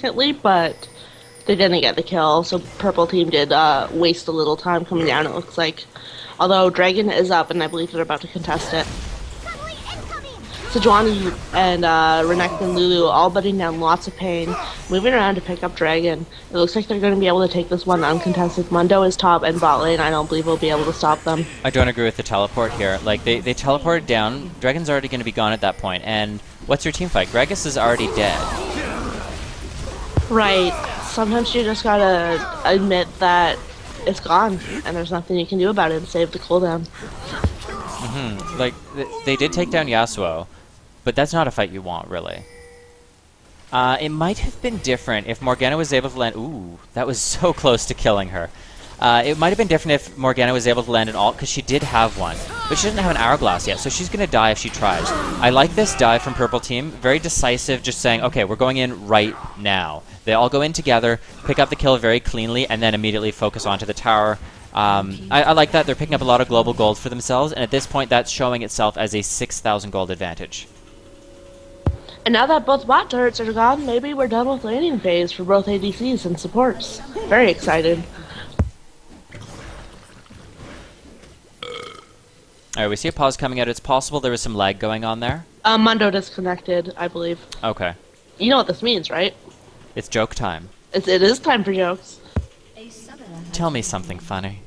significantly, but they didn't get the kill, so purple team did waste a little time coming down, it looks like. Although Dragon is up, and I believe they're about to contest it. Sejuani and Renekton and Lulu all butting down lots of pain, moving around to pick up Dragon. It looks like they're going to be able to take this one uncontested. Mundo is top and bot lane. I don't believe we'll be able to stop them. I don't agree with the teleport here. Like, they teleported down. Dragon's already going to be gone at that point. And what's your team fight? Gragas is already dead. Right. Sometimes you just gotta admit that it's gone, and there's nothing you can do about it and save the cooldown. Like, they did take down Yasuo, but that's not a fight you want, really. It might have been different if Morgana was able to land... Ooh, that was so close to killing her. It might have been different if Morgana was able to land an ult, because she did have one. But she doesn't have an hourglass yet, so she's going to die if she tries. I like this dive from Purple Team. Very decisive, just saying, okay, we're going in right now. They all go in together, pick up the kill very cleanly, and then immediately focus onto the tower. I like that. They're picking up a lot of global gold for themselves, and at this point, that's showing itself as a 6,000 gold advantage. And now that both bot turrets are gone, maybe we're done with laning phase for both ADCs and supports. Very excited. Alright, we see a pause coming out. It's possible there was some lag going on there. Mundo disconnected, I believe. Okay. You know what this means, right? It's joke time. It is time for jokes. Tell me something funny.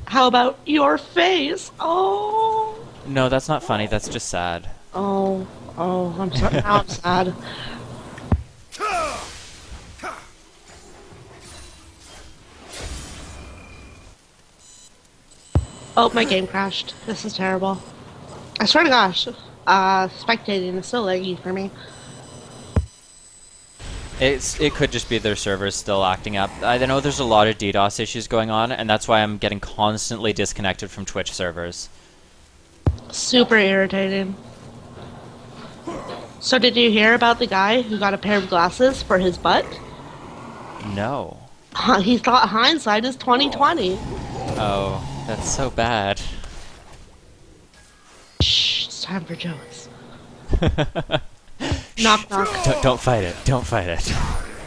How about your face? Oh. No, that's not funny. That's just sad. Oh, I'm sorry. Now I'm sad. Oh, my game crashed. This is terrible. I swear to gosh, spectating is so laggy for me. It could just be their servers still acting up. I know there's a lot of DDoS issues going on, and that's why I'm getting constantly disconnected from Twitch servers. Super irritating. So did you hear about the guy who got a pair of glasses for his butt? No. He thought hindsight is 2020. Oh, that's so bad. Shh, it's time for jokes. Knock, knock. Don't fight it. Don't fight it.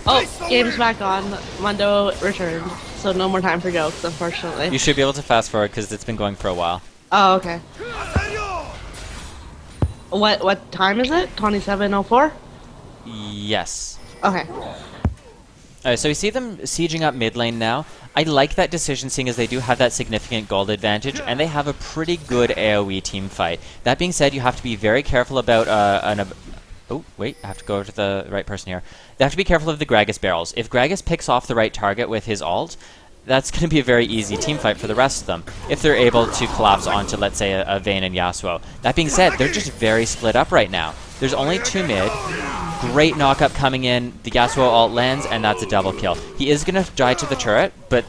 Oh, game's back on. Mundo returned, so no more time for jokes, unfortunately. You should be able to fast forward because it's been going for a while. Oh, okay. What time is it? 27:04? Yes. Okay. Alright, so we see them sieging up mid lane now. I like that decision, seeing as they do have that significant gold advantage, and they have a pretty good AoE team fight. That being said, you have to be very careful about oh, wait, I have to go over to the right person here. They have to be careful of the Gragas barrels. If Gragas picks off the right target with his ult, that's going to be a very easy team fight for the rest of them, if they're able to collapse onto, let's say, a Vayne and Yasuo. That being said, they're just very split up right now. There's only 2 mid. Great knock-up coming in. The Yasuo ult lands, and that's a double kill. He is going to die to the turret, but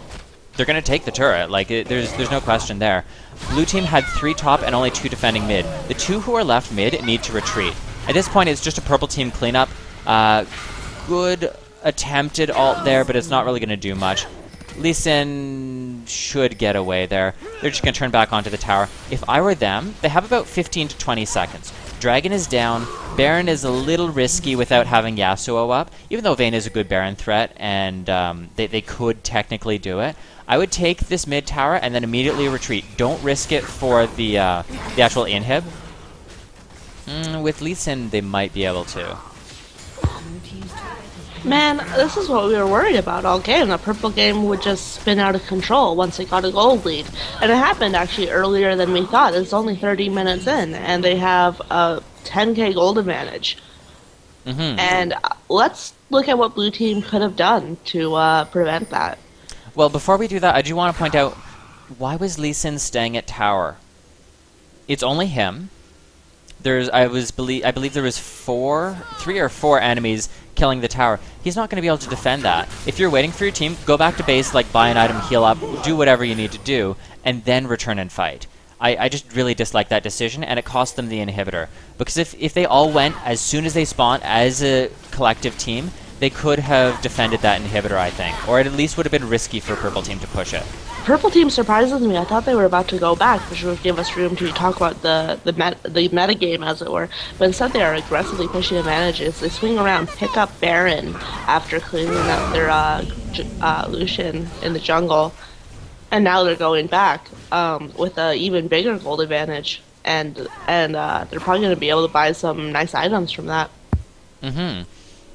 they're going to take the turret. Like, there's no question there. Blue team had 3 top and only 2 defending mid. The 2 who are left mid need to retreat. At this point, it's just a purple team cleanup. Good attempted ult there, but it's not really going to do much. Lee Sin should get away there. They're just going to turn back onto the tower. If I were them, they have about 15 to 20 seconds. Dragon is down. Baron is a little risky without having Yasuo up, even though Vayne is a good Baron threat, and they could technically do it. I would take this mid tower and then immediately retreat. Don't risk it for the actual inhib. With Lee Sin, they might be able to. Man, this is what we were worried about all game. The purple game would just spin out of control once they got a gold lead. And it happened actually earlier than we thought. It's only 30 minutes in, and they have a 10k gold advantage. And let's look at what blue team could have done to prevent that. Well, before we do that, I do want to point out, why was Lee Sin staying at tower? It's only him. I believe there was 3 or 4 enemies killing the tower. He's not going to be able to defend that. If you're waiting for your team, go back to base, like buy an item, heal up, do whatever you need to do, and then return and fight. I just really dislike that decision, and it cost them the inhibitor. Because if they all went as soon as they spawned as a collective team, they could have defended that inhibitor, I think. Or it at least would have been risky for purple team to push it. Purple team surprises me. I thought they were about to go back, which would give us room to talk about the meta game, as it were. But instead, they are aggressively pushing advantages. They swing around, pick up Baron after cleaning up their Lucian in the jungle, and now they're going back with an even bigger gold advantage. And they're probably going to be able to buy some nice items from that. Mm-hmm.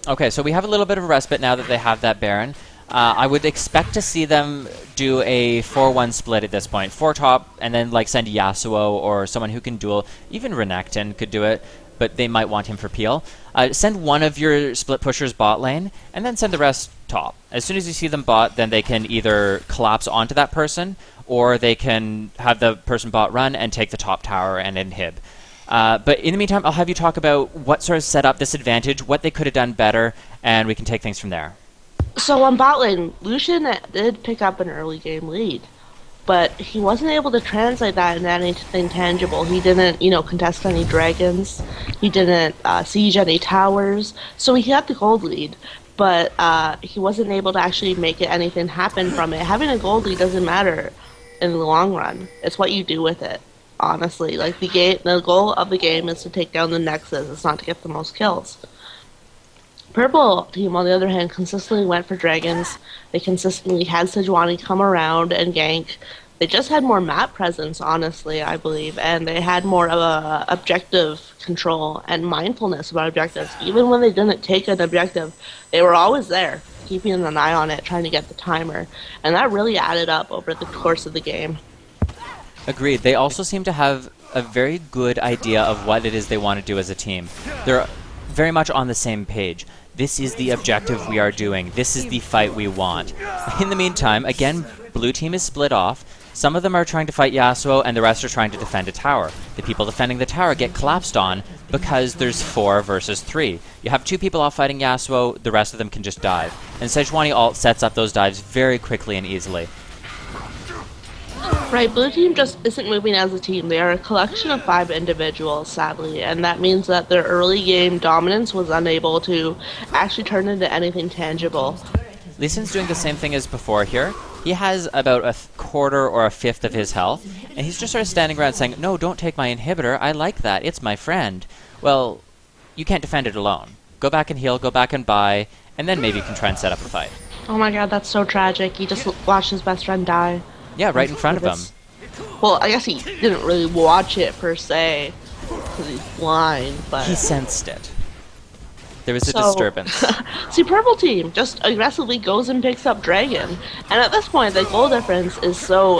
Okay, so we have a little bit of a respite now that they have that Baron. I would expect to see them do a 4-1 split at this point. 4 top, and then like send Yasuo or someone who can duel. Even Renekton could do it, but they might want him for peel. Send one of your split pushers bot lane, and then send the rest top. As soon as you see them bot, then they can either collapse onto that person, or they can have the person bot run and take the top tower and inhib. But in the meantime, I'll have you talk about what sort of set up this advantage, what they could have done better, and we can take things from there. So on bot lane, Lucian did pick up an early game lead, but he wasn't able to translate that into anything tangible. He didn't, contest any dragons. He didn't siege any towers. So he got the gold lead, but he wasn't able to actually make it anything happen from it. Having a gold lead doesn't matter in the long run. It's what you do with it, honestly. Like the goal of the game is to take down the Nexus. It's not to get the most kills. Purple team, on the other hand, consistently went for dragons. They consistently had Sejuani come around and gank. They just had more map presence, honestly, I believe, and they had more of a objective control and mindfulness about objectives. Even when they didn't take an objective, they were always there, keeping an eye on it, trying to get the timer, and that really added up over the course of the game. Agreed. They also seem to have a very good idea of what it is they want to do as a team. They're very much on the same page. This is the objective we are doing. This is the fight we want. In the meantime, again, blue team is split off. Some of them are trying to fight Yasuo, and the rest are trying to defend a tower. The people defending the tower get collapsed on because there's 4 versus 3. You have 2 people off fighting Yasuo, the rest of them can just dive. And Sejuani ult sets up those dives very quickly and easily. Right, blue team just isn't moving as a team. They are a collection of 5 individuals, sadly, and that means that their early game dominance was unable to actually turn into anything tangible. Lee Sin's doing the same thing as before here. He has about a quarter or a fifth of his health, and he's just sort of standing around saying, "No, don't take my inhibitor. I like that. It's my friend." Well, you can't defend it alone. Go back and heal, go back and buy, and then maybe you can try and set up a fight. Oh my god, that's so tragic. He just watched his best friend die. Yeah, right in front of him. Well, I guess he didn't really watch it per se, because he's blind, but... He sensed it. There was a disturbance. See, purple team just aggressively goes and picks up dragon, and at this point the goal difference is so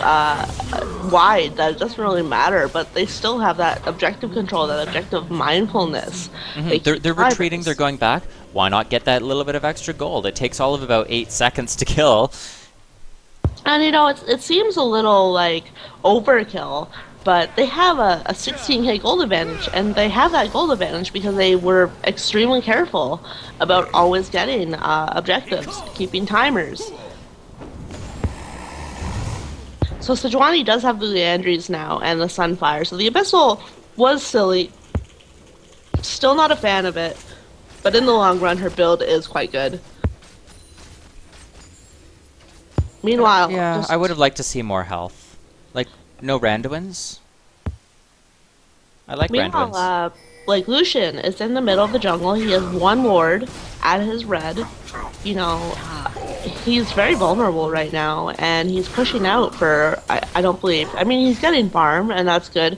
wide that it doesn't really matter, but they still have that objective control, that objective mindfulness. Mm-hmm. They're retreating, they're going back. Why not get that little bit of extra gold? It takes all of about 8 seconds to kill. And it seems a little like overkill, but they have a 16k gold advantage, and they have that gold advantage because they were extremely careful about always getting objectives, keeping timers. So Sejuani does have the Leandries now and the Sunfire, so the Abyssal was silly. Still not a fan of it, but in the long run her build is quite good. Meanwhile, yeah, I would have liked to see more health. Like, no Randuins? I like Randuins. Like, Lucian is in the middle of the jungle. He has 1 ward at his red. He's very vulnerable right now, and he's pushing out for, I don't believe. I mean, he's getting farm, and that's good,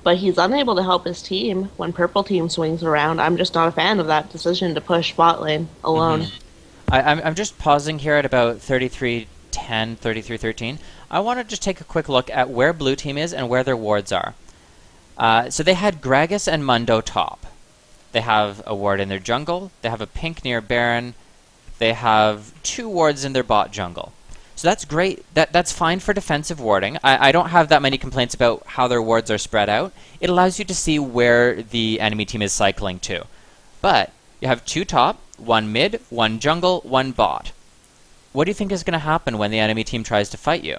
but he's unable to help his team when purple team swings around. I'm just not a fan of that decision to push bot lane alone. I'm just pausing here at about 33-10, 33-13. I want to just take a quick look at where blue team is and where their wards are. So they had Gragas and Mundo top. They have a ward in their jungle. They have a pink near Baron. They have 2 wards in their bot jungle. So that's great. That's fine for defensive warding. I don't have that many complaints about how their wards are spread out. It allows you to see where the enemy team is cycling to. But you have 2 top, 1 mid, 1 jungle, 1 bot. What do you think is going to happen when the enemy team tries to fight you?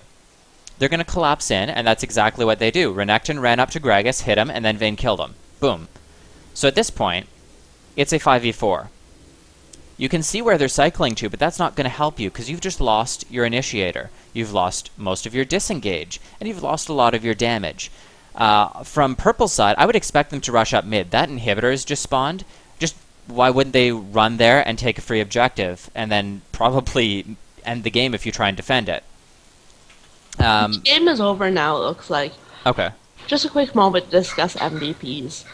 They're going to collapse in, and that's exactly what they do. Renekton ran up to Gragas, hit him, and then Vayne killed him. Boom. So at this point, it's a 5v4. You can see where they're cycling to, but that's not going to help you because you've just lost your initiator. You've lost most of your disengage, and you've lost a lot of your damage. From purple's side, I would expect them to rush up mid. That inhibitor is just spawned. Just why wouldn't they run there and take a free objective, and then probably end the game if you try and defend it? The game is over now, it looks like. Okay. Just a quick moment to discuss MVPs.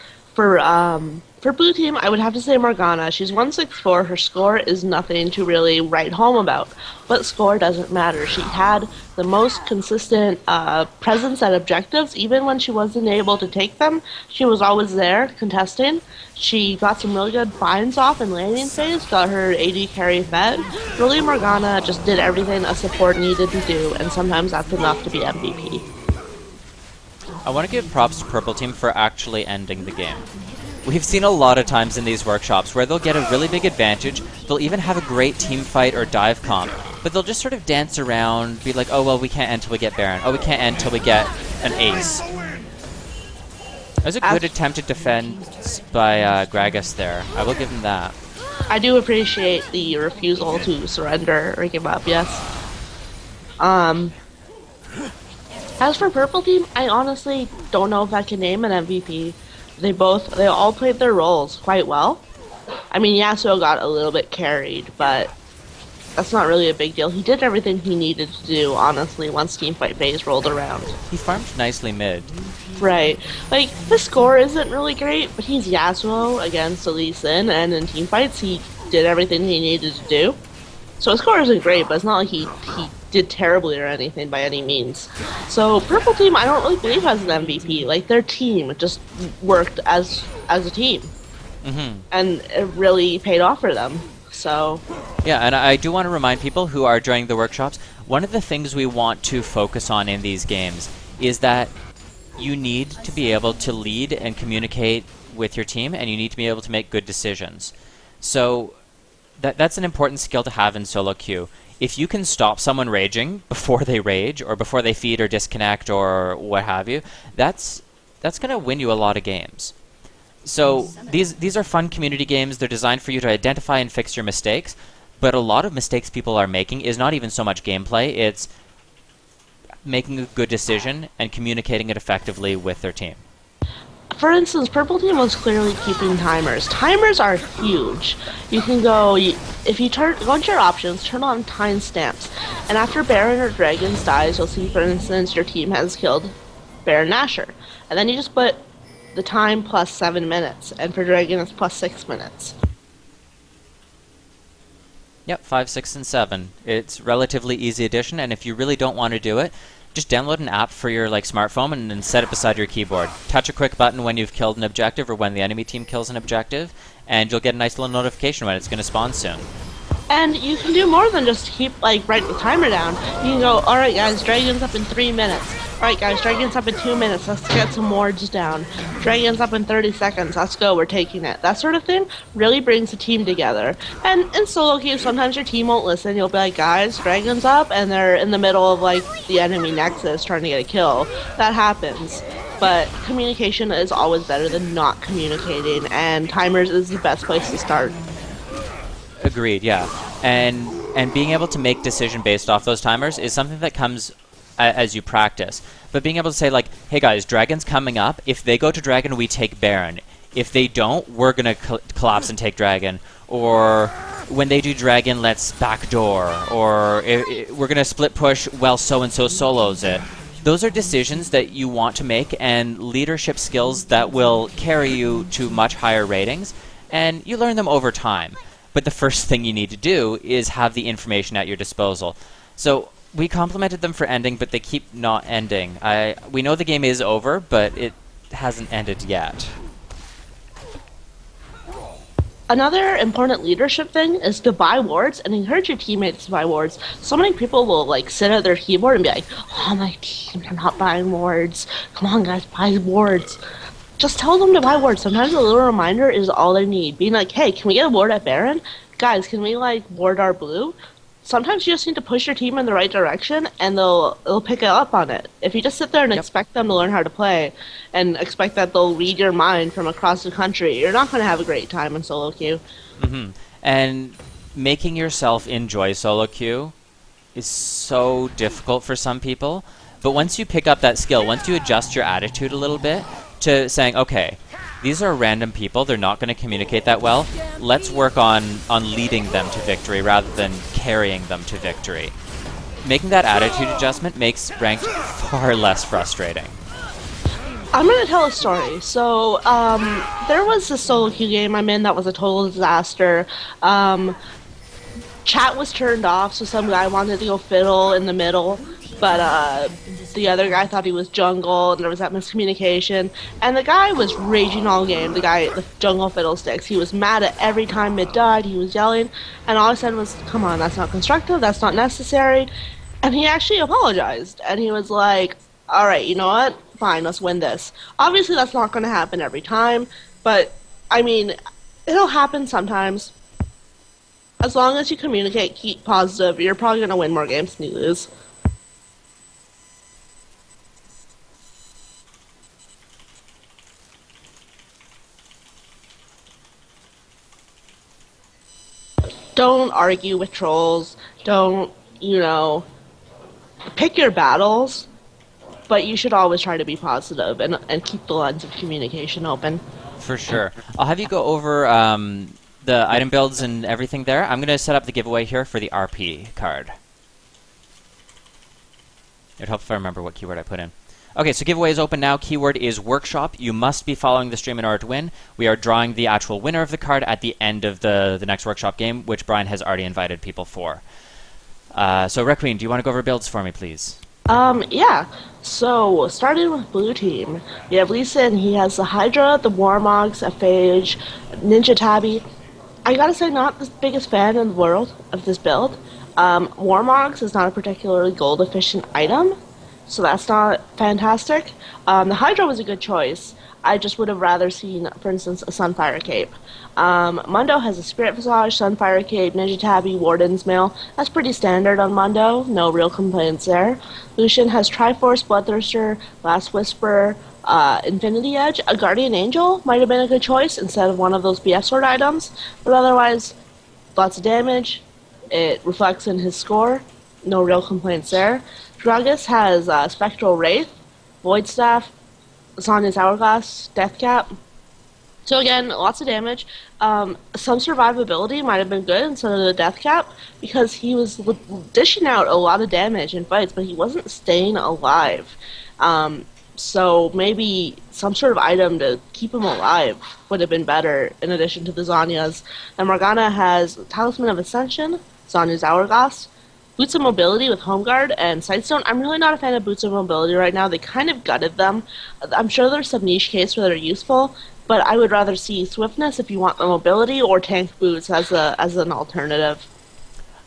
For blue team, I would have to say Morgana. She's 164. Her score is nothing to really write home about, but score doesn't matter. She had the most consistent presence at objectives, even when she wasn't able to take them. She was always there contesting. She got some really good finds off in landing phase, got her AD carry fed. Really, Morgana just did everything a support needed to do, and sometimes that's enough to be MVP. I want to give props to purple team for actually ending the game. We've seen a lot of times in these workshops where they'll get a really big advantage, they'll even have a great team fight or dive comp, but they'll just sort of dance around, be like, oh well, we can't end till we get Baron, oh we can't end till we get an ace. That was a good attempted defense by Gragas there, I will give him that. I do appreciate the refusal to surrender or give up, yes. As for purple team, I honestly don't know if I can name an MVP. They all played their roles quite well. I mean, Yasuo got a little bit carried, but that's not really a big deal. He did everything he needed to do, honestly, once teamfight phase rolled around. He farmed nicely mid. Right. Like, his score isn't really great, but he's Yasuo against Lee Sin, and in teamfights he did everything he needed to do. So his score isn't great, but it's not like he did terribly or anything by any means. So purple team, I don't really believe has an MVP. Like, their team just worked as a team, and it really paid off for them. So yeah, and I do want to remind people who are joining the workshops, one of the things we want to focus on in these games is that you need to be able to lead and communicate with your team, and you need to be able to make good decisions. So that's an important skill to have in solo queue. If you can stop someone raging before they rage, or before they feed or disconnect or what have you, that's going to win you a lot of games. So these are fun community games. They're designed for you to identify and fix your mistakes, but a lot of mistakes people are making is not even so much gameplay, it's making a good decision and communicating it effectively with their team. for instance, purple team was clearly keeping timers. Timers are huge. You can go, if you go into your options, turn on timestamps, and after Baron or Dragons dies, you'll see, for instance, your team has killed Baron Nashor. And then you just put the time plus 7 minutes, and for Dragon it's plus 6 minutes. Yep, 5, 6, and 7. It's relatively easy addition, and if you really don't want to do it, just download an app for your smartphone and then set it beside your keyboard. Touch a quick button when you've killed an objective or when the enemy team kills an objective, and you'll get a nice little notification when it's going to spawn soon. And you can do more than just keep, write the timer down. You can go, alright guys, Dragon's up in 3 minutes. Alright guys, Dragon's up in 2 minutes, let's get some wards down. Dragon's up in 30 seconds, let's go, we're taking it. That sort of thing really brings the team together. And in solo queue, sometimes your team won't listen. You'll be like, guys, Dragon's up, and they're in the middle of, the enemy nexus trying to get a kill. That happens. But communication is always better than not communicating, and timers is the best place to start. Agreed, yeah. And being able to make decision based off those timers is something that comes as you practice. But being able to say, hey guys, Dragon's coming up. If they go to Dragon, we take Baron. If they don't, we're going to collapse and take Dragon. Or when they do Dragon, let's backdoor. Or we're going to split push while so-and-so solos it. Those are decisions that you want to make, and leadership skills that will carry you to much higher ratings. And you learn them over time. But the first thing you need to do is have the information at your disposal. So we complimented them for ending, but they keep not ending. We know the game is over, but it hasn't ended yet. Another important leadership thing is to buy wards and encourage your teammates to buy wards. So many people will sit at their keyboard and be like, oh, my team, they're not buying wards. Come on, guys, buy wards. Just tell them to buy wards. Sometimes a little reminder is all they need. Being like, hey, can we get a ward at Baron? Guys, can we ward our blue? Sometimes you just need to push your team in the right direction, and they'll pick up on it. If you just sit there and expect them to learn how to play, and expect that they'll read your mind from across the country, you're not going to have a great time in solo queue. Mm-hmm. And making yourself enjoy solo queue is so difficult for some people. But once you pick up that skill, once you adjust your attitude a little bit to saying, okay, these are random people, they're not going to communicate that well, let's work on leading them to victory rather than carrying them to victory. Making that attitude adjustment makes ranked far less frustrating. I'm going to tell a story. So, there was a solo queue game I'm in that was a total disaster. Chat was turned off, so some guy wanted to go fiddle in the middle, but the other guy thought he was jungle, and there was that miscommunication. And the guy was raging all game, the guy with jungle fiddlesticks. He was mad at every time mid died, he was yelling, and all I said was, come on, that's not constructive, that's not necessary. And he actually apologized, and he was like, alright, you know what? Fine, let's win this. Obviously, that's not going to happen every time, but, I mean, it'll happen sometimes. As long as you communicate, keep positive, you're probably going to win more games than you lose. Don't argue with trolls. Don't, pick your battles, but you should always try to be positive and keep the lines of communication open. For sure. I'll have you go over the item builds and everything there. I'm going to set up the giveaway here for the RP card. It'd help if I remember what keyword I put in. Okay, so giveaway is open now. Keyword is workshop. You must be following the stream in order to win. We are drawing the actual winner of the card at the end of the next workshop game, which Brian has already invited people for. So, Requeen, do you want to go over builds for me, please? Yeah. So, starting with blue team, we have Lee Sin. He has the Hydra, the Warmogs, a Phage, Ninja Tabby. I gotta say, not the biggest fan in the world of this build. Warmogs is not a particularly gold efficient item, so that's not fantastic. The Hydra was a good choice. I just would have rather seen, for instance, a Sunfire Cape. Mundo has a Spirit Visage, Sunfire Cape, Ninja Tabby, Warden's Mail. That's pretty standard on Mundo, no real complaints there. Lucian has Triforce, Bloodthirster, Last Whisper, Infinity Edge. A Guardian Angel might have been a good choice instead of one of those BF Sword items, but otherwise, lots of damage. It reflects in his score, no real complaints there. Drugus has Spectral Wraith, Void Staff, Sonya's Hourglass, Death Cap. So again, lots of damage. Some survivability might have been good instead of the Death Cap, because he was dishing out a lot of damage in fights, but he wasn't staying alive. So maybe some sort of item to keep him alive would have been better, in addition to the Zanyas. And Morgana has Talisman of Ascension, Zanya's Hourglass, Boots of Mobility with Home Guard, and Sightstone. I'm really not a fan of Boots of Mobility right now. They kind of gutted them. I'm sure there's some niche cases where they're useful, but I would rather see Swiftness if you want the mobility, or Tank Boots as an alternative.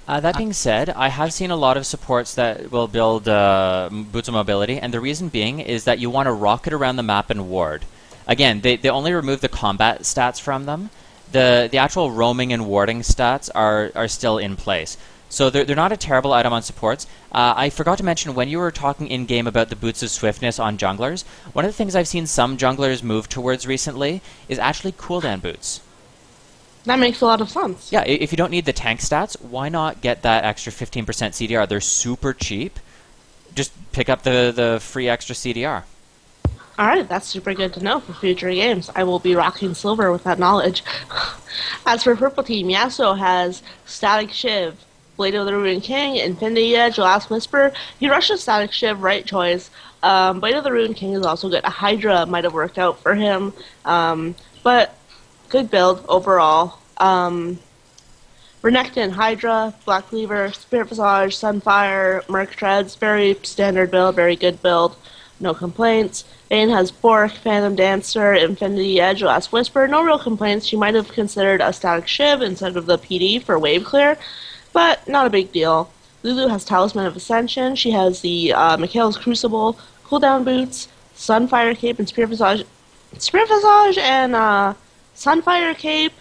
That being said, I have seen a lot of supports that will build Boots of Mobility, and the reason being is that you want to rocket around the map and ward. Again, they only remove the combat stats from them. The actual roaming and warding stats are still in place. So they're not a terrible item on supports. I forgot to mention, when you were talking in-game about the Boots of Swiftness on junglers, one of the things I've seen some junglers move towards recently is actually cooldown boots. That makes a lot of sense. Yeah, if you don't need the tank stats, why not get that extra 15% CDR? They're super cheap. Just pick up the free extra CDR. Alright, that's super good to know for future games. I will be rocking silver with that knowledge. As for purple team, Yasuo has Static Shiv, Blade of the Ruined King, Infinity Edge, Last Whisper. He rushes Static Shiv, right choice. Blade of the Ruined King is also good. A Hydra might have worked out for him. But good build overall. Renekton, Hydra, Black Cleaver, Spirit Visage, Sunfire, Merc Treads. Very standard build, very good build. No complaints. Vayne has Bork, Phantom Dancer, Infinity Edge, Last Whisper. No real complaints. She might have considered a Static Shiv instead of the PD for wave clear, but not a big deal. Lulu has Talisman of Ascension. She has the Mikhail's Crucible, Cooldown Boots, Sunfire Cape, and Spirit Visage. Spirit Visage and Sunfire Cape,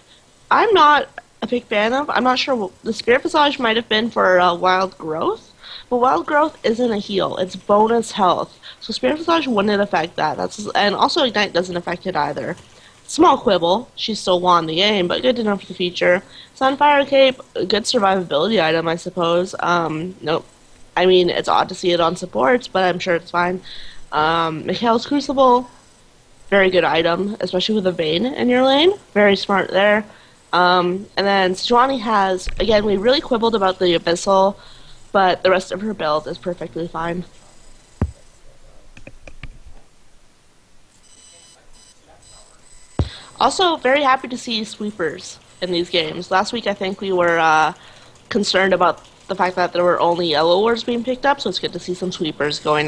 I'm not a big fan of. I'm not sure what the Spirit Visage might have been for Wild Growth, but Wild Growth isn't a heal. It's bonus health. So Spirit Visage wouldn't affect that. And also Ignite doesn't affect it either. Small quibble. She still won the game, but good enough for the future. Sunfire Cape, a good survivability item, I suppose. Nope. I mean, it's odd to see it on supports, but I'm sure it's fine. Mikhail's Crucible, very good item, especially with a Vayne in your lane. Very smart there. And then Sejuani has, again, we really quibbled about the Abyssal, but the rest of her build is perfectly fine. Also, very happy to see sweepers in these games. Last week, I think we were concerned about the fact that there were only yellow wards being picked up, so it's good to see some sweepers going